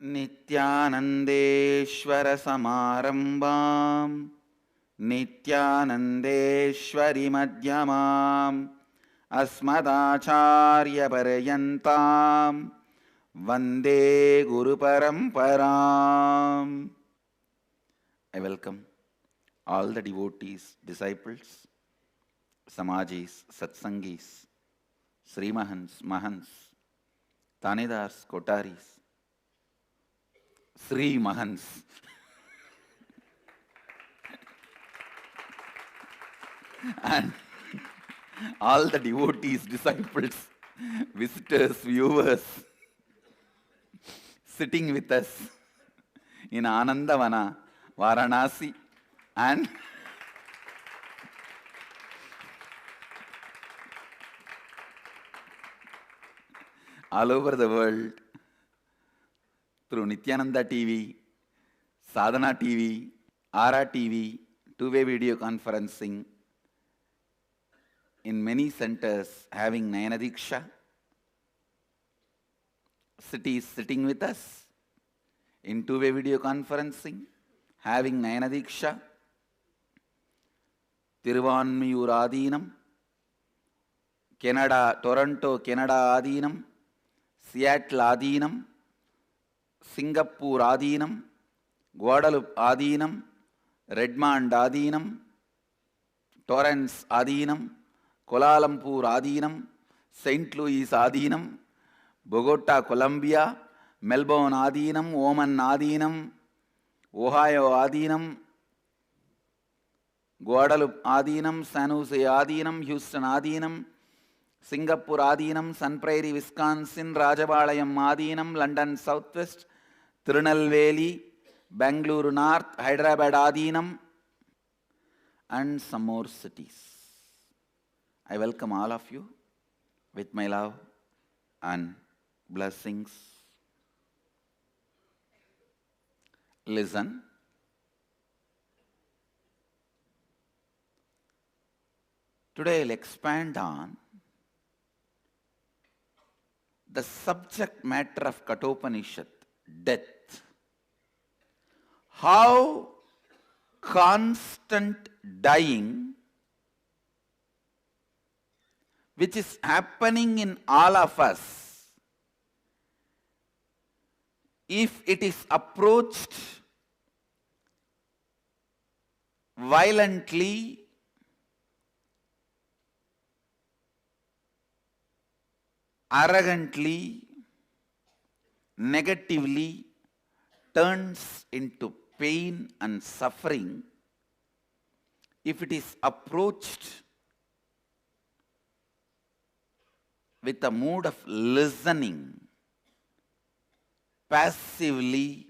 नित्यानन्देश्वर समारम्भां नित्यानन्देश्वरि मध्यमाम् अस्मदाचार्यपर्यन्तां वन्दे गुरुपरम्पराम्. I welcome all the devotees, disciples, Samajis, Satsangis, Srimahans, Mahans, Tanedars, Kotaris, Sri Mahans, and all the devotees, disciples, visitors, viewers, sitting with us in Anandavana, Varanasi, and all over the world through Nityananda TV, Sadhana TV, Ara TV, two-way video conferencing, in many centers having Nayana Diksha, cities sitting with us in two-way video conferencing, having Nayana Diksha, Tiruvanmiyur Adinam, Canada, Toronto, Canada Adinam, Seattle Adinam, Singapore Adinam, Guadalupe Adinam, Redmond Adinam, Torrance Adinam, Kuala Lumpur Adinam, St. Louis Adinam, Bogota, Colombia, Melbourne Adinam, Oman Adinam, Ohio Adinam, Guadalupe Adinam, San Jose Adinam, Houston Adinam, Singapore Adinam, Sun Prairie, Wisconsin, Rajabalayam Adinam, London Southwest, Tirunelveli, Bangalore North, Hyderabad Adinam, and some more cities. I welcome all of you with my love and blessings. Listen. Today I'll expand on the subject matter of Kathopanishad, death. How constant dying, which is happening in all of us, if it is approached violently, arrogantly, negatively, turns into pain and suffering. If it is approached with a mood of listening, passively,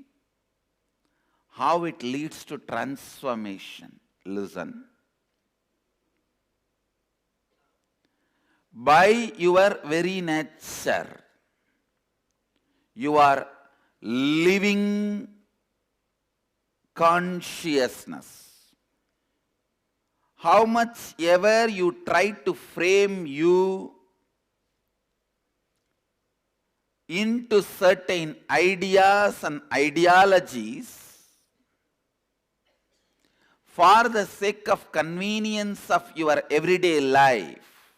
how it leads to transformation. Listen. By your very nature, you are living consciousness. How much ever you try to frame you into certain ideas and ideologies for the sake of convenience of your everyday life,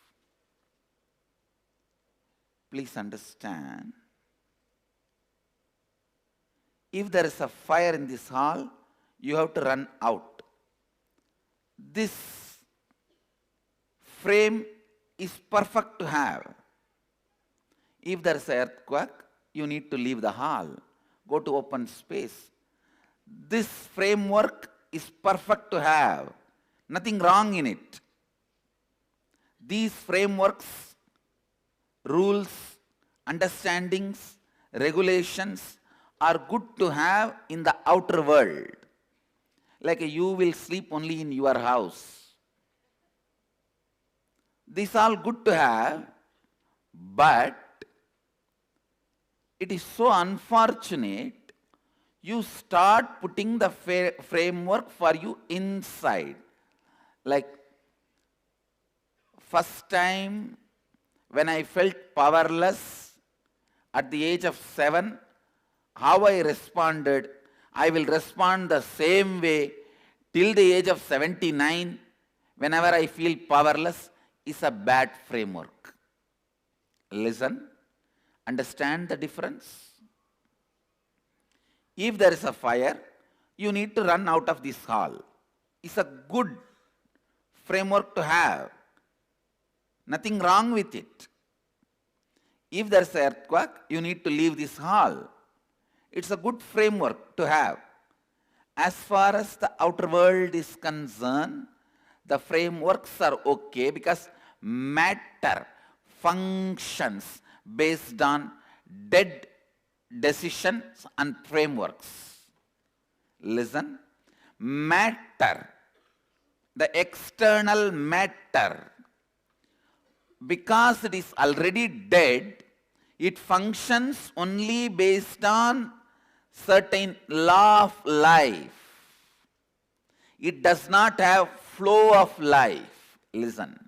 please understand, if there is a fire in this hall, you have to run out. This frame is perfect to have. If there is an earthquake, you need to leave the hall, go to open space. This framework is perfect to have, nothing wrong in it. These frameworks, rules, understandings, regulations are good to have in the outer world. Like you will sleep only in your house. These are all good to have, but it is so unfortunate you start putting the framework for you inside. Like first time when I felt powerless at the age of 7, how I responded, I will respond the same way till the age of 79, whenever I feel powerless, is a bad framework. Listen, understand the difference. If there is a fire, you need to run out of this hall. It's a good framework to have. Nothing wrong with it. If there is an earthquake, you need to leave this hall. It's a good framework to have. As far as the outer world is concerned, the frameworks are okay because matter functions based on dead decisions and frameworks. Listen, matter, the external matter, because it is already dead, it functions only based on certain law of life. It does not have flow of life. Listen.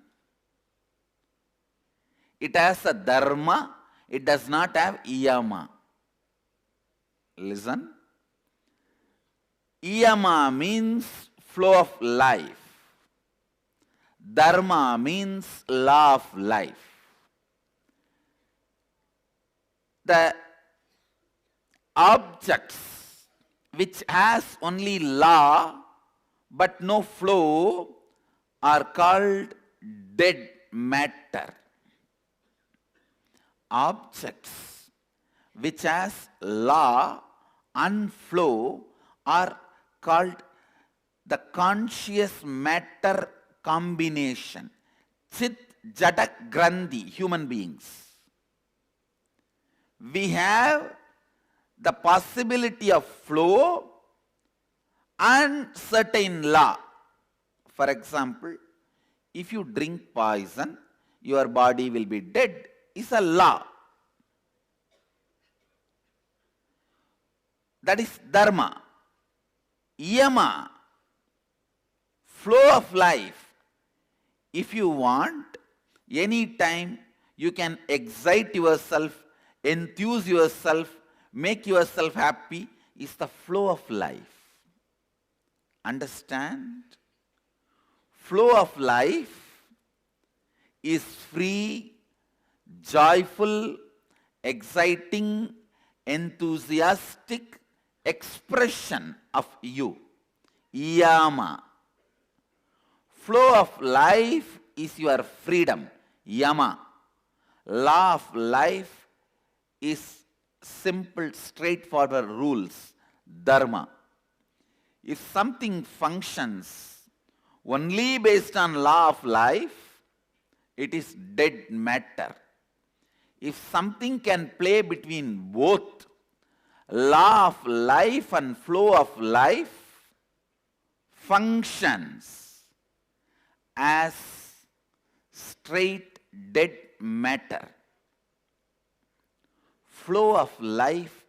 It has a dharma, it does not have yama. Listen. Yama means flow of life. Dharma means law of life. The objects which has only law but no flow are called dead matter. Objects which has law and flow are called the conscious matter combination. Chit, Jada, Grandhi, human beings. We have the possibility of flow and certain law. For example, if you drink poison, your body will be dead. It's a law. That is dharma. Yama, flow of life. If you want, any time you can excite yourself, enthuse yourself, make yourself happy, is the flow of life. Understand? Flow of life is free, joyful, exciting, enthusiastic expression of you. Yama. Flow of life is your freedom. Yama. Law of life is simple, straightforward rules. Dharma. If something functions only based on law of life, it is dead matter. If something can play between both law of life and flow of life, functions as straight dead matter. Flow of life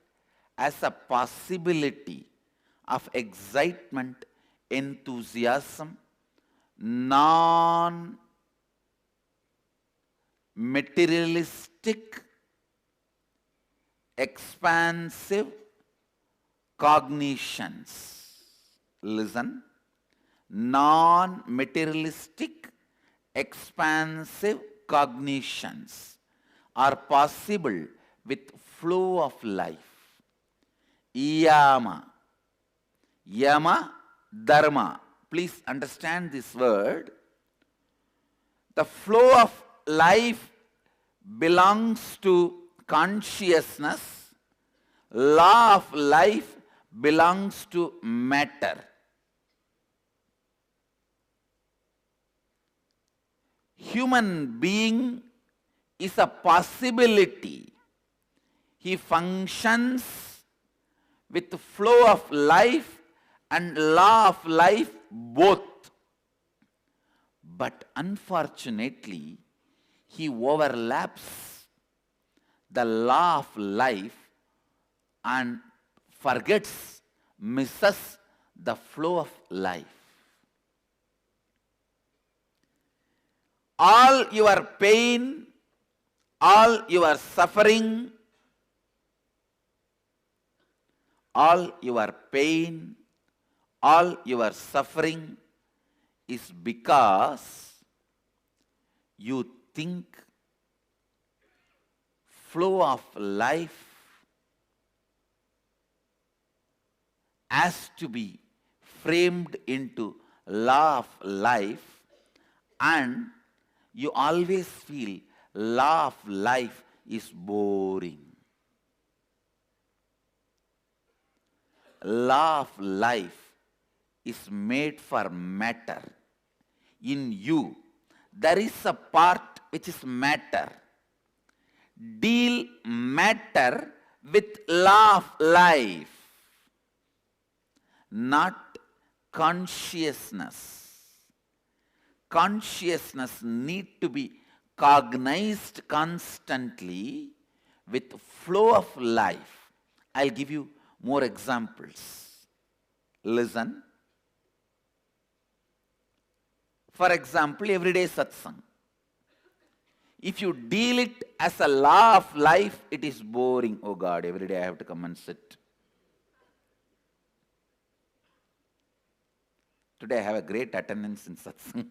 as a possibility of excitement, enthusiasm, non-materialistic, expansive cognitions. Listen. Non-materialistic, expansive cognitions are possible with flow of life. Yama. Yama, dharma. Please understand this word. The flow of life belongs to consciousness. Law of life belongs to matter. Human being is a possibility. He functions with the flow of life and law of life both. But unfortunately, he overlaps the law of life and forgets, misses the flow of life. All your pain, all your suffering all your pain, all your suffering is because you think flow of life has to be framed into law of life, and you always feel law of life is boring. Law of life is made for matter. In you, there is a part which is matter. Deal matter with law of life, not consciousness. Consciousness need to be cognized constantly with flow of life. I'll give you more examples. Listen. For example, everyday satsang. If you deal it as a law of life, it is boring. Oh God, every day I have to come and sit. Today I have a great attendance in satsang.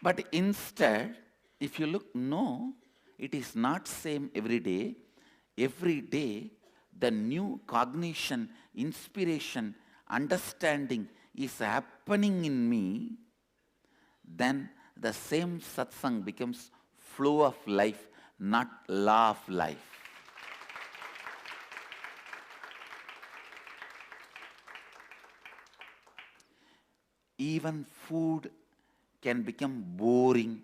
But instead, if you look, no, it is not same every day. Every day, the new cognition, inspiration, understanding is happening in me, then the same satsang becomes flow of life, not law of life. Even food can become boring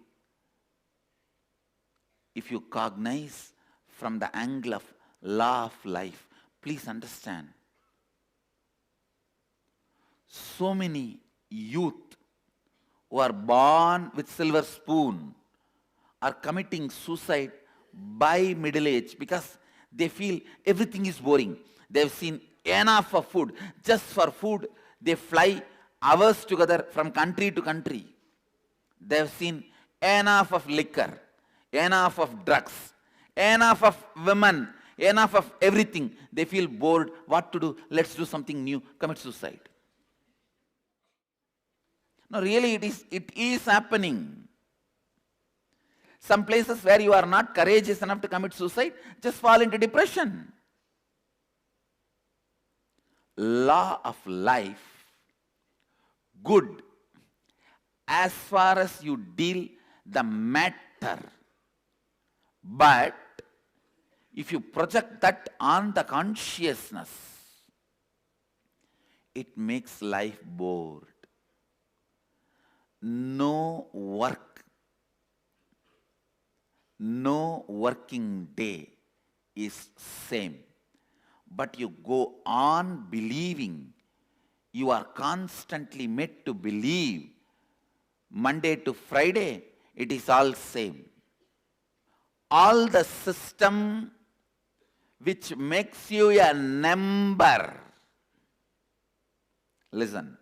if you cognize from the angle of law of life. Please understand, so many youth who are born with silver spoon are committing suicide by middle age because they feel everything is boring. They've seen enough of food. Just for food, they fly hours together from country to country. They've seen enough of liquor, enough of drugs, enough of women, enough of everything. They feel bored. What to do? Let's do something new. Commit suicide. No, really it is happening. Some places where you are not courageous enough to commit suicide, just fall into depression. Law of life, good, as far as you deal the matter. But if you project that on the consciousness, it makes life bored. No work, no working day is same. But you go on believing, you are constantly made to believe, Monday to Friday, it is all same. All the system which makes you a number, listen,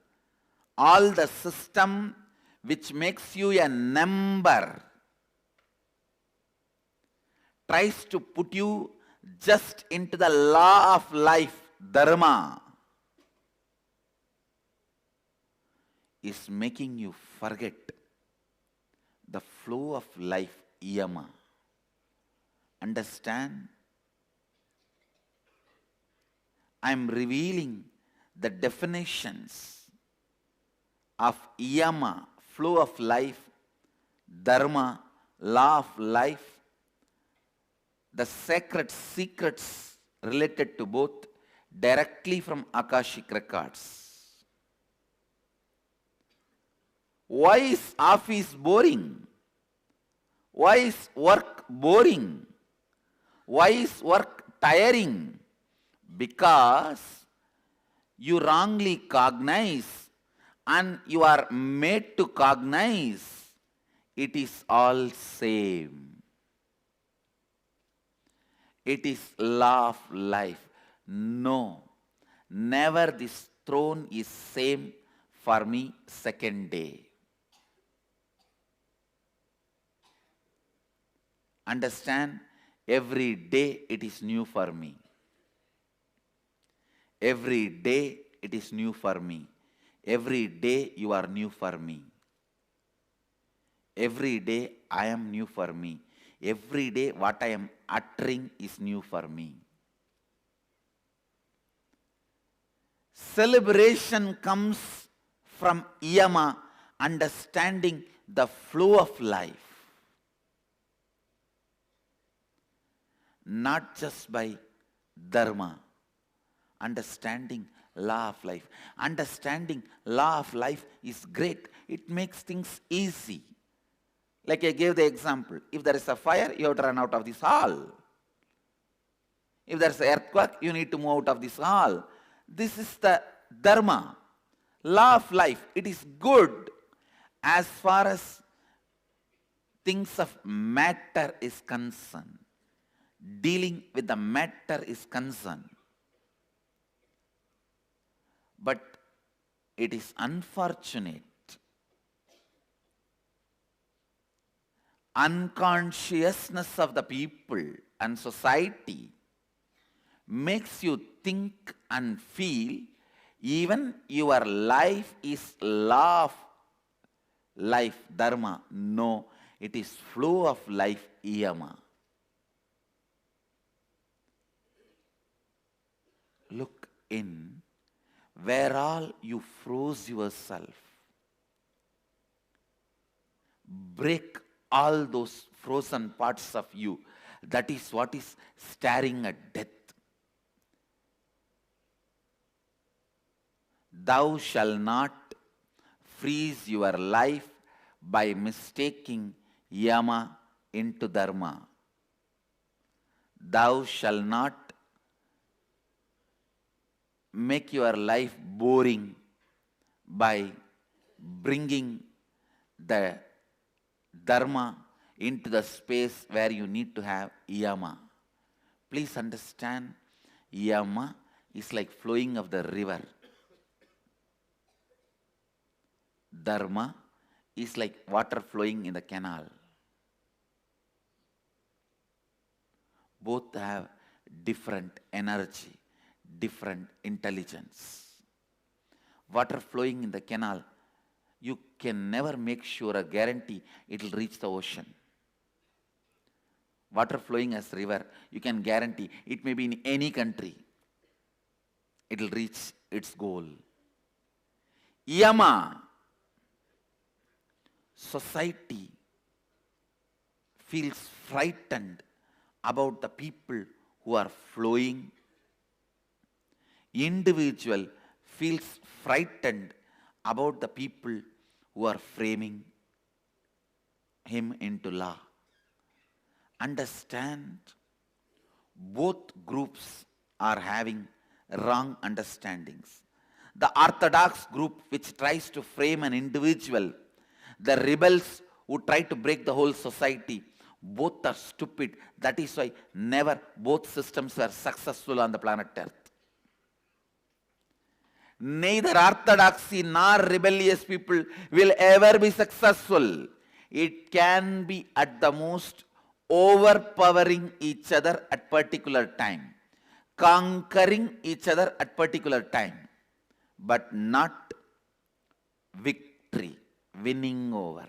all the system which makes you a number tries to put you just into the law of life, dharma, is making you forget the flow of life, yama. Understand? I am revealing the definitions of yama, flow of life, dharma, law of life, the sacred secrets related to both directly from Akashic records. Why is office boring? Why is work boring? Why is work tiring? Because you wrongly cognize and you are made to cognize it is all same. It is law of life. No, never this throne is same for me second day. Understand, every day it is new for me. Every day it is new for me. Every day you are new for me. Every day I am new for me. Every day what I am uttering is new for me. Celebration comes from yama, understanding the flow of life. Not just by dharma, understanding law of life. Understanding law of life is great. It makes things easy. Like I gave the example, if there is a fire, you have to run out of this hall. If there is an earthquake, you need to move out of this hall. This is the dharma, law of life. It is good as far as things of matter is concerned. Dealing with the matter is concerned. But it is unfortunate. Unconsciousness of the people and society makes you think and feel even your life is law of life, dharma. No, it is flow of life, yama. Look in where all you froze yourself. Break all those frozen parts of you. That is what is staring at death. Thou shalt not freeze your life by mistaking yama into dharma. Thou shalt not make your life boring by bringing the dharma into the space where you need to have yama. Please understand, yama is like flowing of the river. Dharma is like water flowing in the canal. Both have different energy, different intelligence. Water flowing in the canal, you can never make sure or guarantee it will reach the ocean. Water flowing as river, you can guarantee it may be in any country. It will reach its goal. Yama, society feels frightened about the people who are flowing. Individual feels frightened about the people who are framing him into law. Understand, both groups are having wrong understandings. The orthodox group which tries to frame an individual, the rebels who try to break the whole society, both are stupid. That is why never both systems were successful on the planet Earth. Neither orthodoxy nor rebellious people will ever be successful. It can be at the most overpowering each other at particular time, conquering each other at particular time, but not victory, winning over.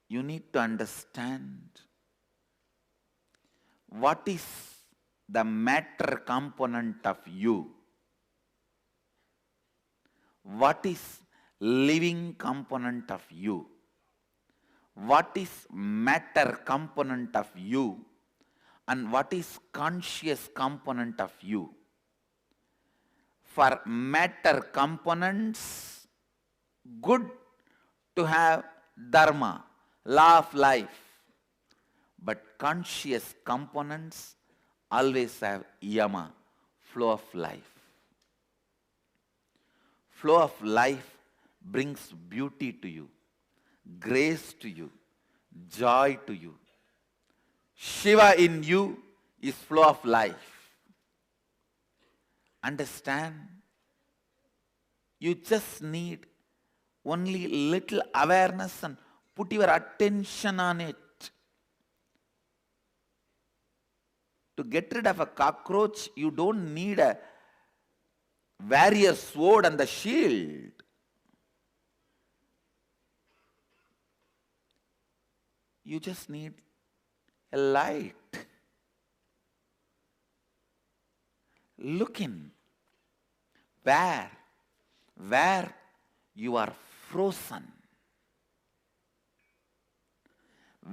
You need to understand what is the matter component of you. What is living component of you? What is matter component of you? And what is conscious component of you? For matter components, good to have dharma, law of life. But conscious components always have yama, flow of life. Flow of life brings beauty to you, grace to you, joy to you. Shiva in you is flow of life. Understand? You just need only little awareness and put your attention on it. To get rid of a cockroach, you don't need a warrior sword and the shield. You just need a light. Look in. Where you are frozen.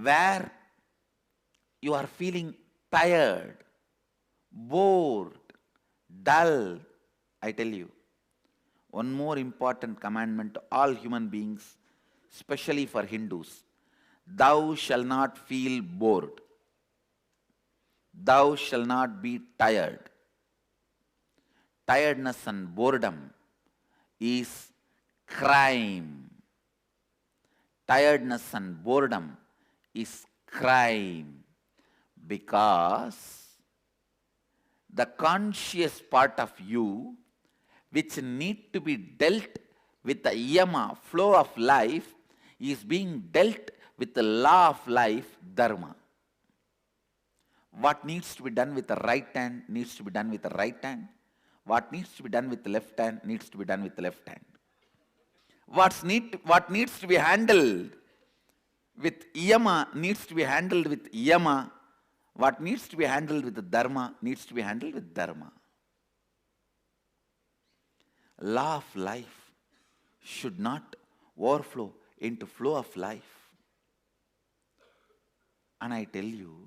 Where you are feeling tired, bored, dull. I tell you, one more important commandment to all human beings, especially for Hindus. Thou shalt not feel bored. Thou shalt not be tired. Tiredness and boredom is crime. Tiredness and boredom is crime, because the conscious part of you, which need to be dealt with the yama, flow of life, is being dealt with the law of life, dharma. What needs to be done with the right hand needs to be done with the right hand. What needs to be done with the left hand needs to be done with the left hand. What needs to be handled with yama needs to be handled with yama. What needs to be handled with the dharma needs to be handled with dharma. Law of life should not overflow into flow of life. And I tell you,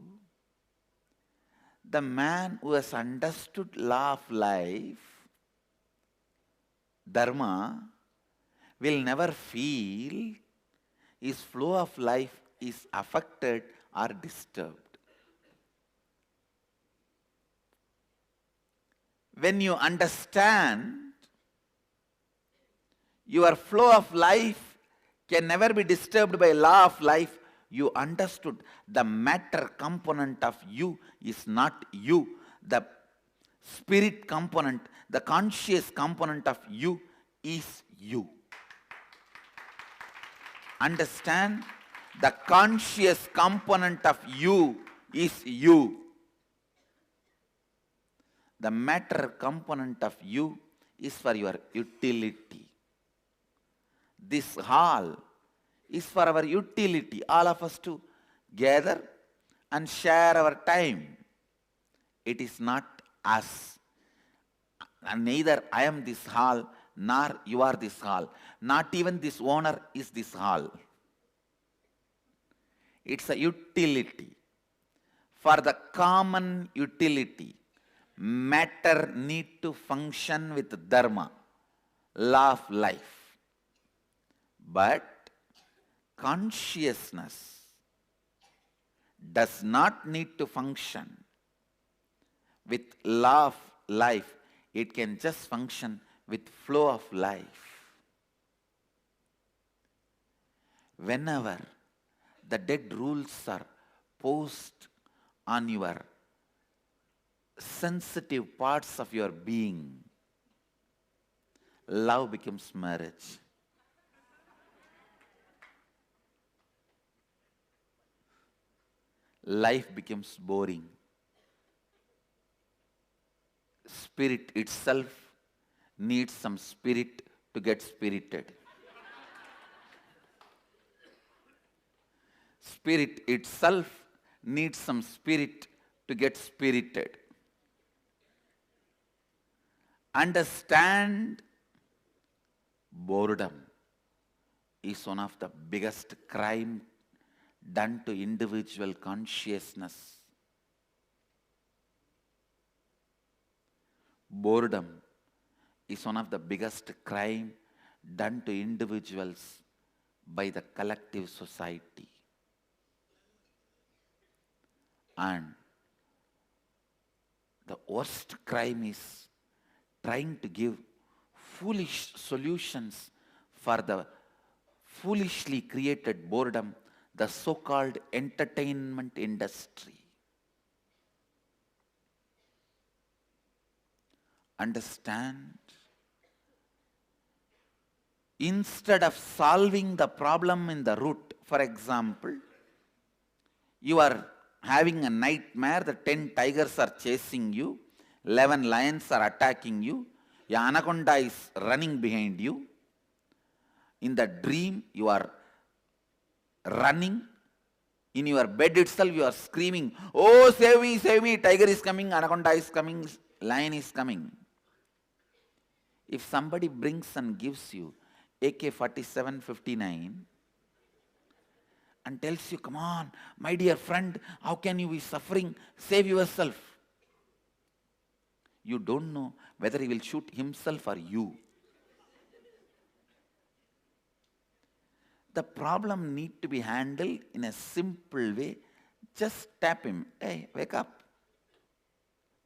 the man who has understood law of life, dharma, will never feel his flow of life is affected or disturbed. When you understand your flow of life can never be disturbed by law of life, you understood the matter component of you is not you. The spirit component, the conscious component of you is you. Understand? The conscious component of you is you. The matter component of you is for your utility. This hall is for our utility, all of us to gather and share our time. It is not us. And neither I am this hall, nor you are this hall. Not even this owner is this hall. It's a utility. For the common utility, matter need to function with dharma, law of life. But consciousness does not need to function with law of life. It can just function with flow of life. Whenever the dead rules are posed on your sensitive parts of your being, love becomes marriage. Life becomes boring. Spirit itself needs some spirit to get spirited. Spirit itself needs some spirit to get spirited. Understand, boredom is one of the biggest crime done to individual consciousness. Boredom is one of the biggest crime done to individuals by the collective society. And the worst crime is trying to give foolish solutions for the foolishly created boredom, the so-called entertainment industry. Understand? Instead of solving the problem in the root, for example, you are having a nightmare that 10 tigers are chasing you, 11 lions are attacking you, a anaconda is running behind you. In the dream, you are running. In your bed itself, you are screaming, "Oh, save me, tiger is coming, anaconda is coming, lion is coming." If somebody brings and gives you AK-47 59 and tells you, "Come on, my dear friend, how can you be suffering? Save yourself." You don't know whether he will shoot himself or you. The problem need to be handled in a simple way. Just tap him. "Hey, wake up."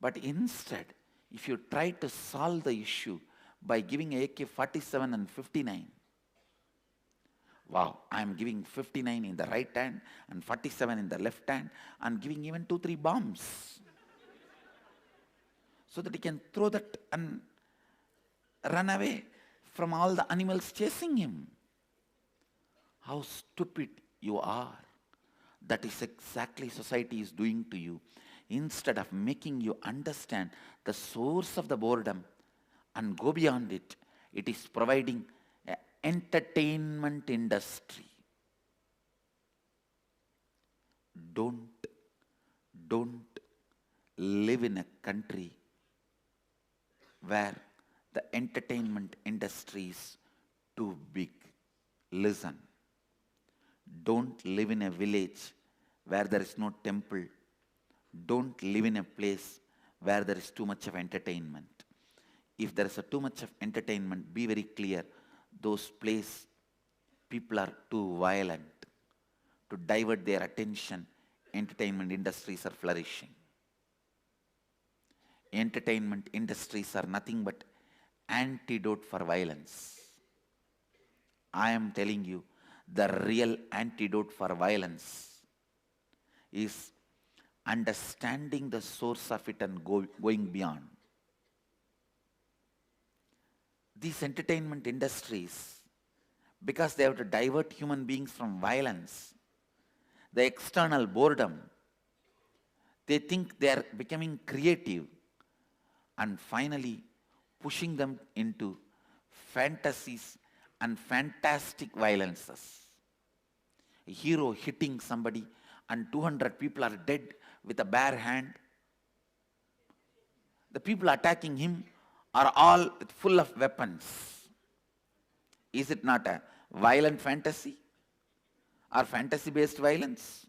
But instead, if you try to solve the issue by giving AK-47 and 59, wow, I am giving 59 in the right hand and 47 in the left hand, and giving even 2-3 bombs so that he can throw that and run away from all the animals chasing him. How stupid you are. That is exactly society is doing to you. Instead of making you understand the source of the boredom and go beyond it, it is providing an entertainment industry. Don't live in a country where the entertainment industry is too big. Listen. Don't live in a village where there is no temple. Don't live in a place where there is too much of entertainment. If there is too much of entertainment, be very clear. Those places, people are too violent. To divert their attention, entertainment industries are flourishing. Entertainment industries are nothing but antidote for violence. I am telling you, the real antidote for violence is understanding the source of it and going beyond. These entertainment industries, because they have to divert human beings from violence, the external boredom, they think they are becoming creative, and finally pushing them into fantasies and fantastic violences. A hero hitting somebody and 200 people are dead with a bare hand. The people attacking him are all full of weapons. Is it not a violent fantasy or fantasy-based violence?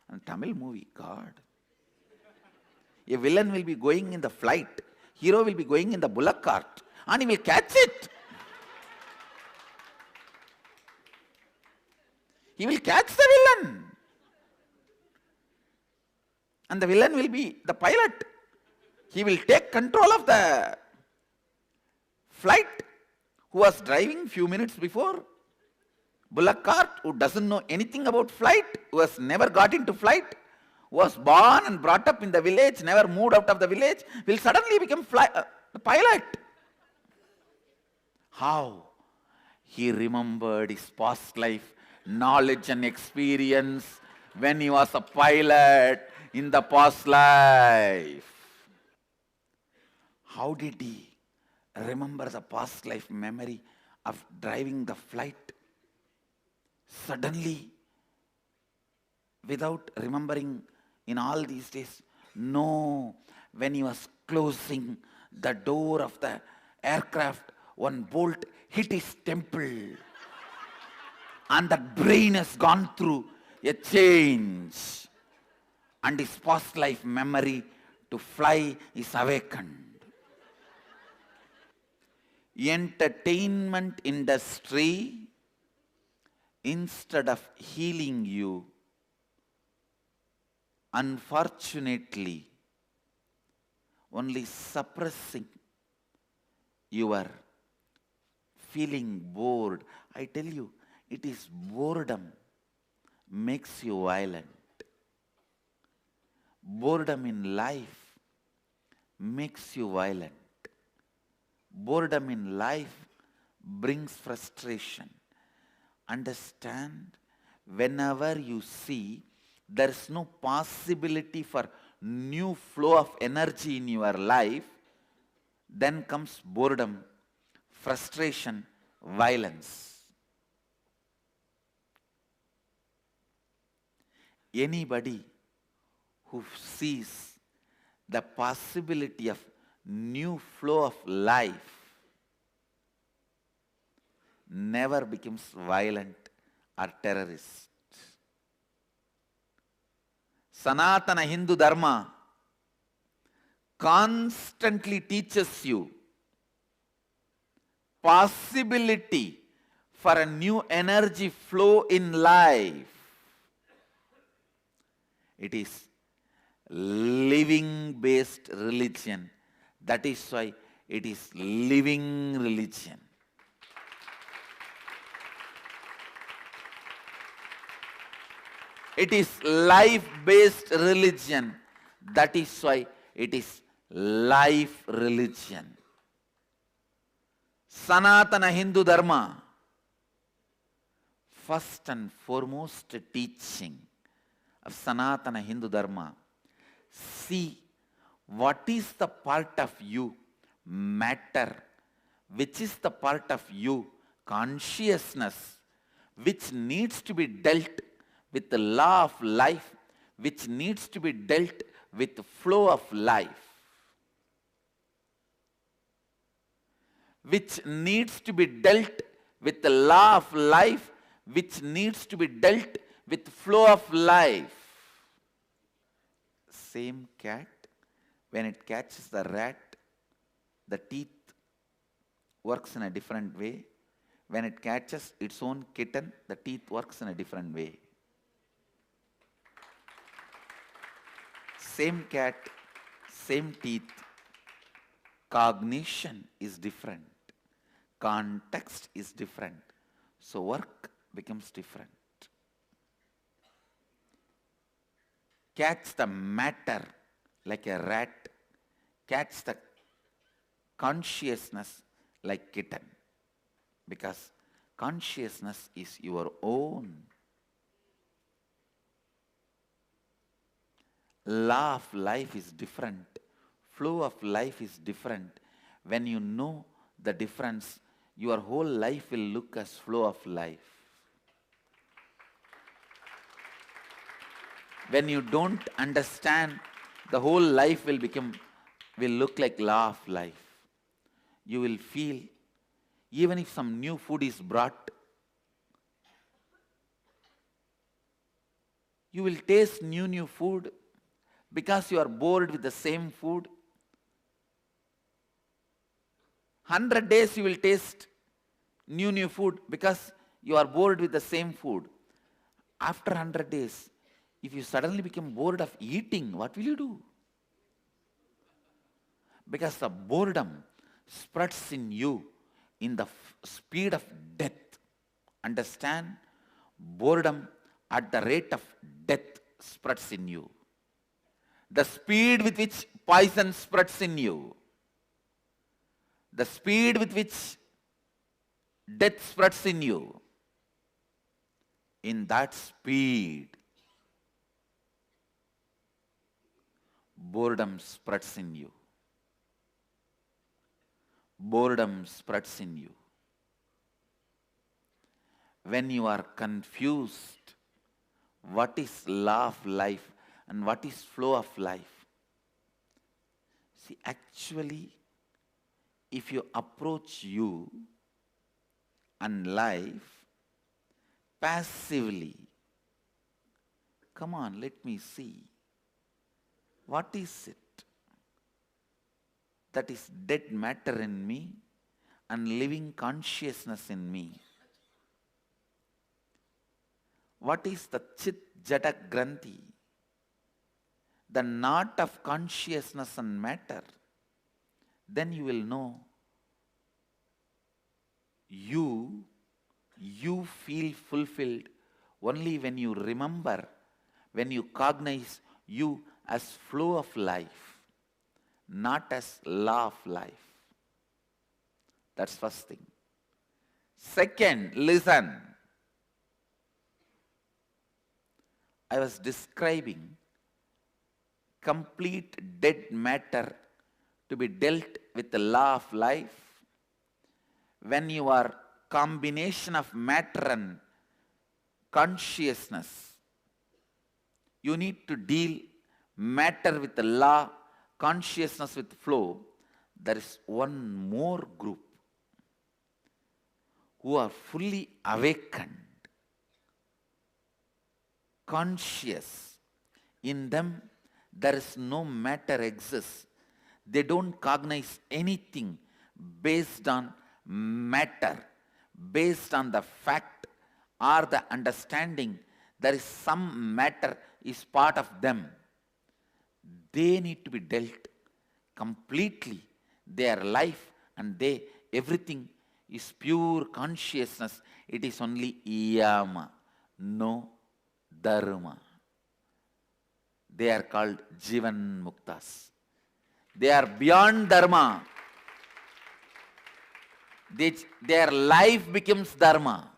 And Tamil movie, God. A villain will be going in the flight. Hero will be going in the bullock cart and he will catch it. He will catch the villain. And the villain will be the pilot. He will take control of the flight who was driving few minutes before. Bullock cart, who doesn't know anything about flight, who has never got into flight, who was born and brought up in the village, never moved out of the village, will suddenly become the pilot. How? He remembered his past life, knowledge and experience when he was a pilot in the past life. How did he remember the past life memory of driving the flight? Suddenly, without remembering in all these days, no, when he was closing the door of the aircraft, one bolt hit his temple. And the brain has gone through a change. And his past life memory to fly is awakened. Entertainment industry, instead of healing you, unfortunately, only suppressing your feeling bored. I tell you, it is boredom makes you violent. Boredom in life makes you violent. Boredom in life brings frustration. Understand, whenever you see there is no possibility for new flow of energy in your life, then comes boredom, frustration, violence. Anybody who sees the possibility of new flow of life never becomes violent or terrorist. Sanatana Hindu Dharma constantly teaches you possibility for a new energy flow in life. It is living based religion. That is why it is living religion. It is life-based religion. That is why it is life religion. Sanatana Hindu Dharma, first and foremost teaching of Sanatana Hindu Dharma, see what is the part of you, matter, which is the part of you, consciousness, which needs to be dealt with the law of life, which needs to be dealt with the flow of life, which needs to be dealt with the law of life, which needs to be dealt with flow of life. Same cat, when it catches the rat, the teeth works in a different way. When it catches its own kitten, the teeth works in a different way. Same cat, same teeth, cognition is different, context is different, so work becomes different. Catch the matter like a rat, catch the consciousness like kitten, because consciousness is your own. Law of life is different. Flow of life is different. When you know the difference, your whole life will look as flow of life. When you don't understand, the whole life will look like law of life. You will feel, even if some new food is brought, you will taste new food because you are bored with the same food. 100 days you will taste new food because you are bored with the same food. After 100 days, if you suddenly become bored of eating, what will you do? Because the boredom spreads in you in the speed of death. Understand? Boredom at the rate of death spreads in you. The speed with which poison spreads in you, the speed with which death spreads in you, in that speed, boredom spreads in you. Boredom spreads in you. When you are confused, what is law of life and what is flow of life? See, actually, if you approach you and life passively, come on, let me see. What is it that is dead matter in me and living consciousness in me? What is the Chit Jada Granthi, the knot of consciousness and matter? Then you will know you feel fulfilled only when you remember, when you cognize you as flow of life, not as law of life. That's first thing. Second, listen. I was describing complete dead matter to be dealt with the law of life. When you are combination of matter and consciousness, you need to deal matter with the law, consciousness with flow. There is one more group who are fully awakened, conscious. In them, there is no matter exists. They don't cognize anything based on matter, based on the fact or the understanding there is some matter is part of them. They need to be dealt completely. Their life and everything is pure consciousness. It is only yama, no dharma. They are called Jivan Muktas. They are beyond dharma. Their life becomes dharma.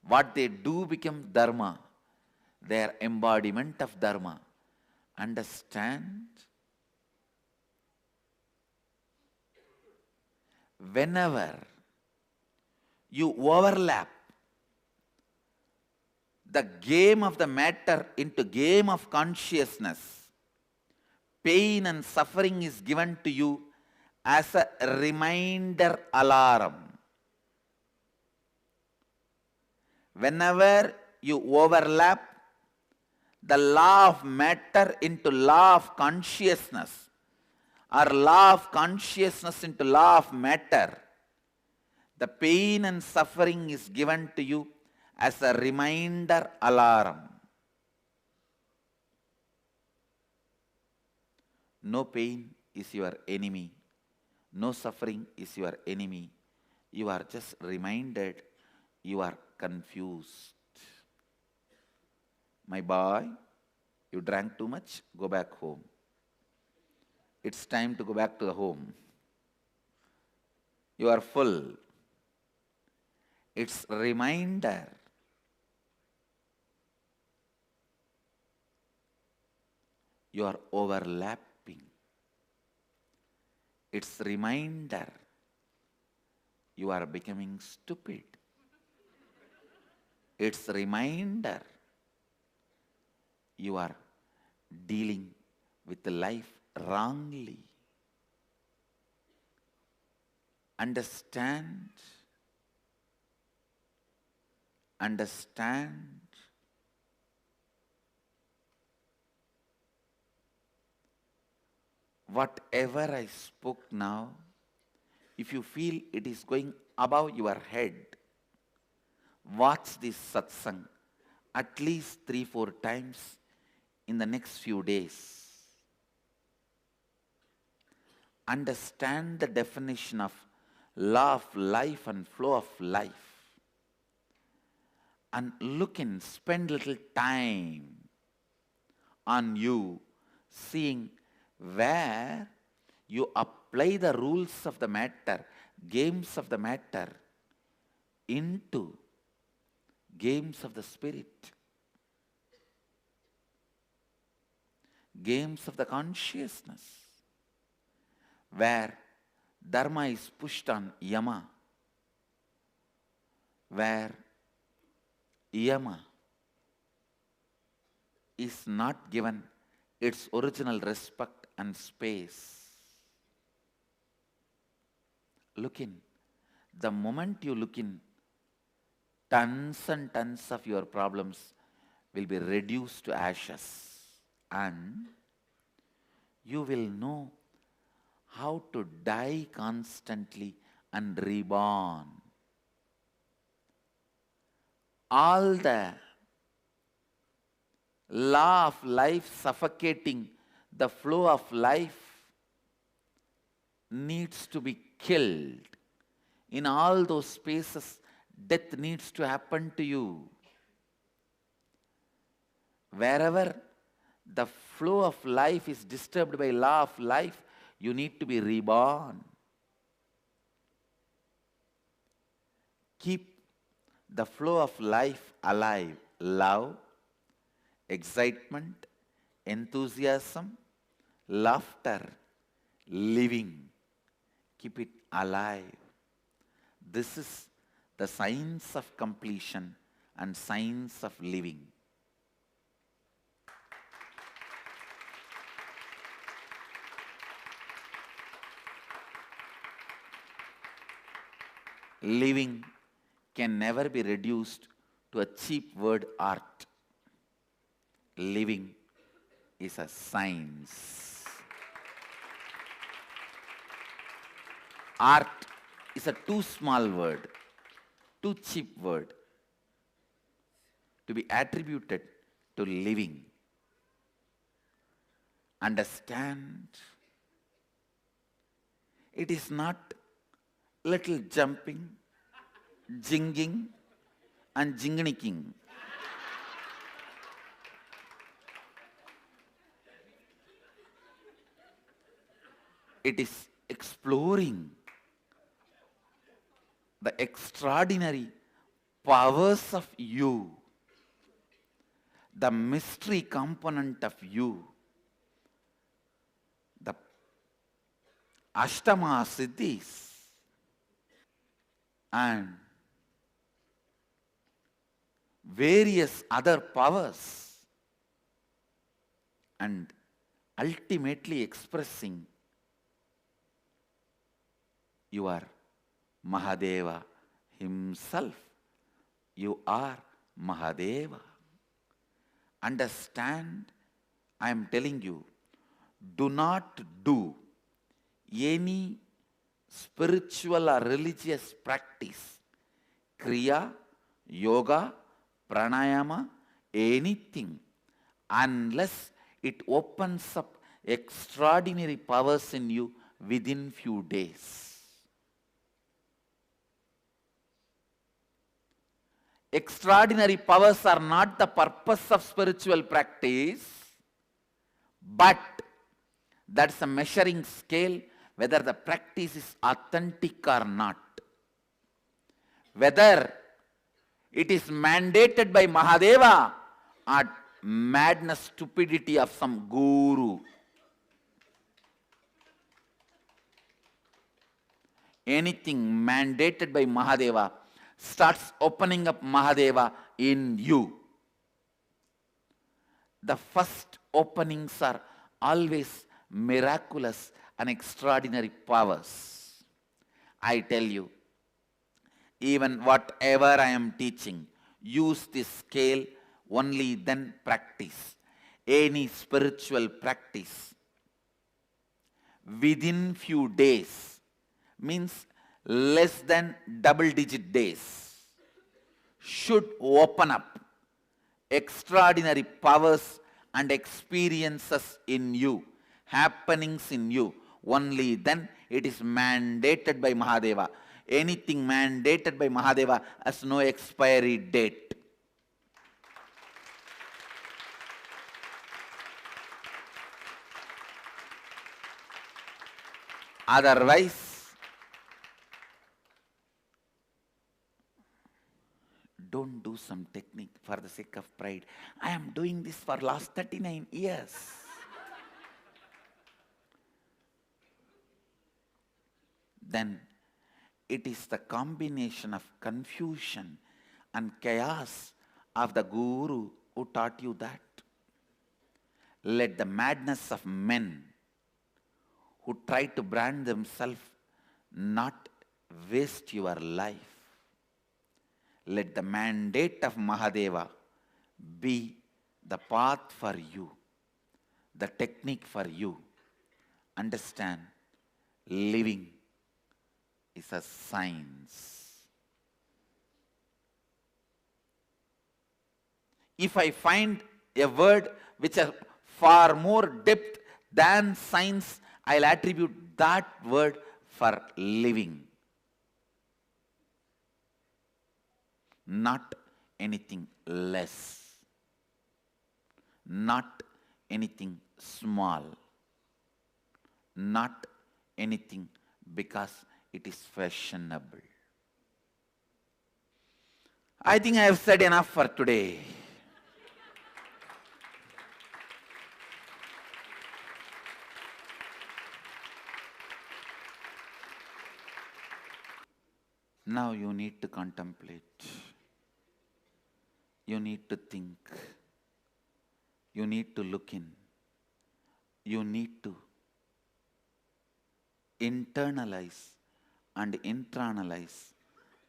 What they do becomes dharma. Their embodiment of dharma. Understand? Whenever you overlap the game of the matter into game of consciousness, pain and suffering is given to you as a reminder alarm. Whenever you overlap the law of matter into law of consciousness, or law of consciousness into law of matter, the pain and suffering is given to you as a reminder alarm. No pain is your enemy. No suffering is your enemy. You are just reminded you are confused. My boy, you drank too much, go back home. It's time to go back to the home. You are full. It's a reminder. You are overlapping. It's a reminder. You are becoming stupid. It's a reminder. You are dealing with life wrongly. Understand. Understand. Whatever I spoke now, if you feel it is going above your head, watch this satsang at least 3-4 times in the next few days. Understand the definition of law of life and flow of life. And spend little time on you, seeing where you apply the rules of the matter, games of the matter, into games of the spirit, games of the consciousness, where dharma is pushed on yama, where yama is not given its original respect and space. Look in. The moment you look in, tons and tons of your problems will be reduced to ashes, and you will know how to die constantly and reborn. All the law of life suffocating the flow of life needs to be killed. In all those spaces, death needs to happen to you. Wherever the flow of life is disturbed by law of life, you need to be reborn. Keep the flow of life alive. Love, excitement, enthusiasm, laughter, living. Keep it alive. This is the science of completion and science of living. Living can never be reduced to a cheap word art. Living is a science. Art is a too small word, too cheap word to be attributed to living. Understand? It is not little jumping, jinging and jingnicking. It is exploring the extraordinary powers of you, the mystery component of you, the Ashtama Siddhis, and various other powers, and ultimately expressing your Mahadeva himself. You are Mahadeva. Understand? I am telling you, do not do any spiritual or religious practice, kriya, yoga, pranayama, anything, unless it opens up extraordinary powers in you within few days. Extraordinary powers are not the purpose of spiritual practice, but that's a measuring scale whether the practice is authentic or not. Whether it is mandated by Mahadeva or madness, stupidity of some guru. Anything mandated by Mahadeva starts opening up Mahadeva in you. The first openings are always miraculous and extraordinary powers. I tell you, even whatever I am teaching, use this scale, only then practice. Any spiritual practice within few days, means less than double-digit days, should open up extraordinary powers and experiences in you, happenings in you. Only then it is mandated by Mahadeva. Anything mandated by Mahadeva has no expiry date. Otherwise, don't do some technique for the sake of pride. I am doing this for last 39 years. Then it is the combination of confusion and chaos of the guru who taught you that. Let the madness of men who try to brand themselves not waste your life. Let the mandate of Mahadeva be the path for you, the technique for you. Understand, living is a science. If I find a word which has far more depth than science, I'll attribute that word for living. Not anything less. Not anything small. Not anything because it is fashionable. I think I have said enough for today. Now you need to contemplate. You need to think. You need to look in. You need to internalize and internalize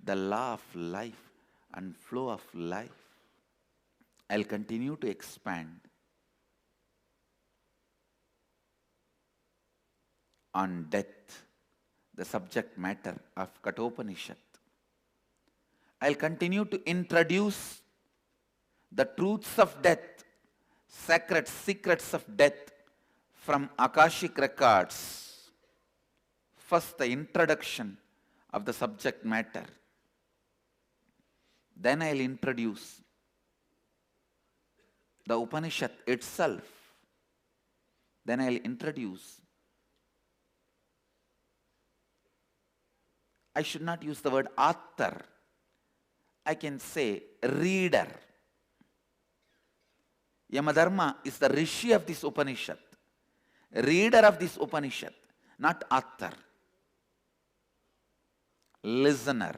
the law of life and flow of life. I'll continue to expand on death, the subject matter of Kathopanishad. I'll continue to introduce the truths of death, sacred secrets of death from Akashic records. First, the introduction of the subject matter. Then I'll introduce the Upanishad itself. Then I'll introduce, I should not use the word author, I can say reader. Yamadharma is the rishi of this Upanishad, reader of this Upanishad, not author. Listener,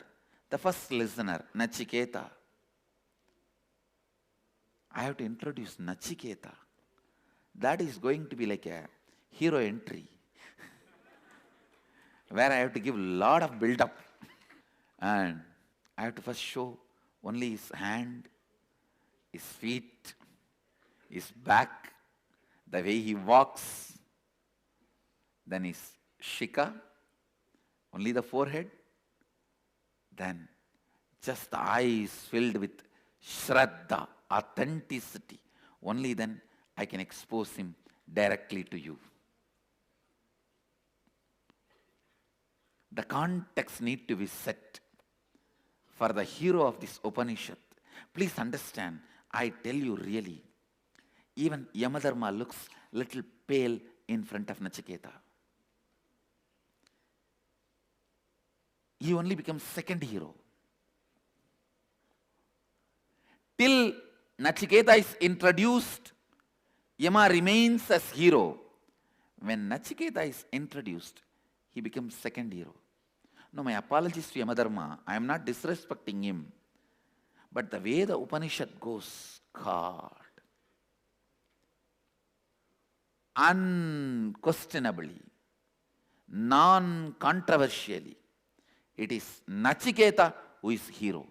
the first listener, Nachiketa. I have to introduce Nachiketa. That is going to be like a hero entry, where I have to give a lot of build-up. And I have to first show only his hand, his feet, his back, the way he walks. Then his shika, only the forehead. Then just the eyes filled with shraddha, authenticity. Only then I can expose him directly to you. The context needs to be set for the hero of this Upanishad. Please understand, I tell you really, even Yamadharma looks little pale in front of Nachiketa. He only becomes second hero. Till Nachiketa is introduced, Yama remains as hero. When Nachiketa is introduced, he becomes second hero. No, my apologies to Yamadharma. I am not disrespecting him. But the way the Upanishad goes, God, unquestionably, non-controversially, it is Nachiketa who is hero.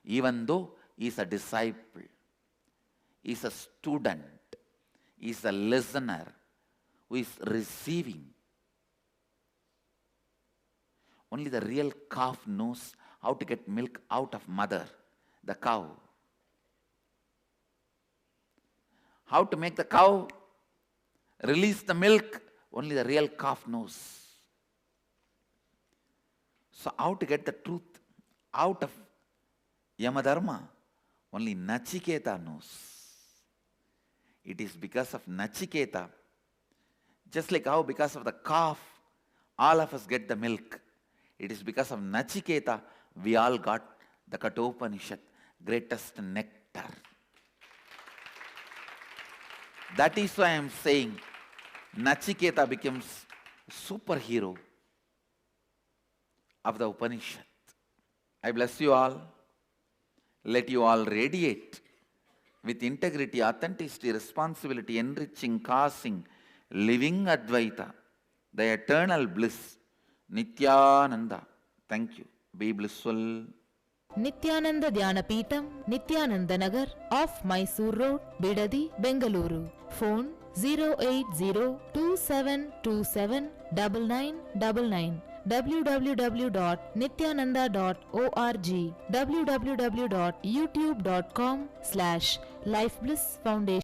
Even though he is a disciple, he is a student, he is a listener who is receiving. Only the real calf knows how to get milk out of mother, the cow. How to make the cow release the milk, only the real calf knows. So how to get the truth out of Yamadharma, only Nachiketa knows. It is because of Nachiketa, just like how because of the calf, all of us get the milk. It is because of Nachiketa, we all got the Kathopanishad, greatest nectar. That is why I am saying Nachiketa becomes superhero of the Upanishad. I bless you all. Let you all radiate with integrity, authenticity, responsibility, enriching, causing, living Advaita, the eternal bliss, Nityananda. Thank you. Be blissful. Nityananda Dhyanapitham, Nityananda Nagar, off Mysore Road, Bidadi, Bengaluru. Phone 08027279999. www.nityananda.org. www.youtube.com/Life Bliss Foundation.